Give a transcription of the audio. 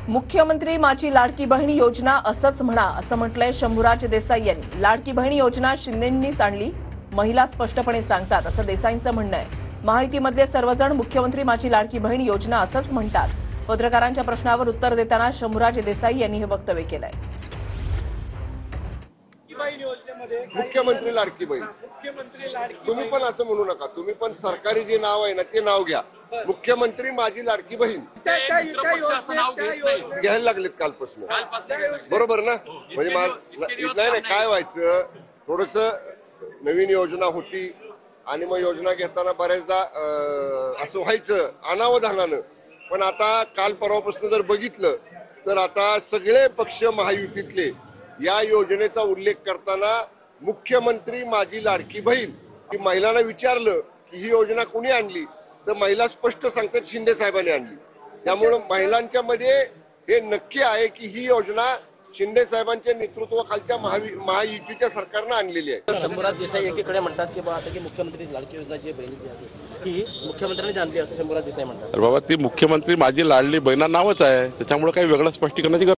मुख्यमंत्री माझी लाडकी बहीण योजना असंच म्हणा असं म्हटलंय शंभूराज देसाई यांनी। लाडकी बहीण योजना शिंदेंनीच आणली, महिला स्पष्टपणे सांगतात असं देसाईंचं म्हणणं आहे। महायुतीमधले सर्वजण मुख्यमंत्री माझी लाडकी बहीण योजना असंच म्हणतात। पत्रकारांच्या प्रश्नावर उत्तर देताना शंभूराज देसाई यांनी हे वक्तव्य केलंय। मुख्यमंत्री लाडकी बहीण, तुम्ही पण असं म्हणू नका, तुम्ही पण सरकारी जे नाव आहे ना ते नाव घ्या। मुख्यमंत्री माझी लाडकी बहीण घ्यायला लागलेत कालपासून, बरोबर ना? म्हणजे नाही काय व्हायचं, थोडस नवीन योजना होती आणि मग योजना घेताना बऱ्याचदा असं व्हायचं अनावधानानं, पण आता काल परवापासून जर बघितलं तर आता सगळे पक्ष महायुतीतले या योजनेचा उल्लेख करताना मुख्यमंत्री माझी लाडकी बहीण, की महिलांना विचारलं की ही योजना कोणी आणली तर महिला स्पष्ट सांगतात शिंदे साहेबांनी आणली। त्यामुळे महिलांच्या मध्ये हे नक्की आहे की ही योजना शिंदे साहेबांच्या नेतृत्वाखालच्या महायुतीच्या सरकारनं आणलेली आहे। शंभूराज देसाई एकीकडे म्हणतात की आता की मुख्यमंत्री लाडकी योजना जी बहिणीची आहे ही मुख्यमंत्र्यांनी आणली असं शंभूराज देसाई म्हणतात। बाबा ती मुख्यमंत्री माझी लाडली बहिणा नावच आहे, त्याच्यामुळे काही वेगळं स्पष्टीकरणाची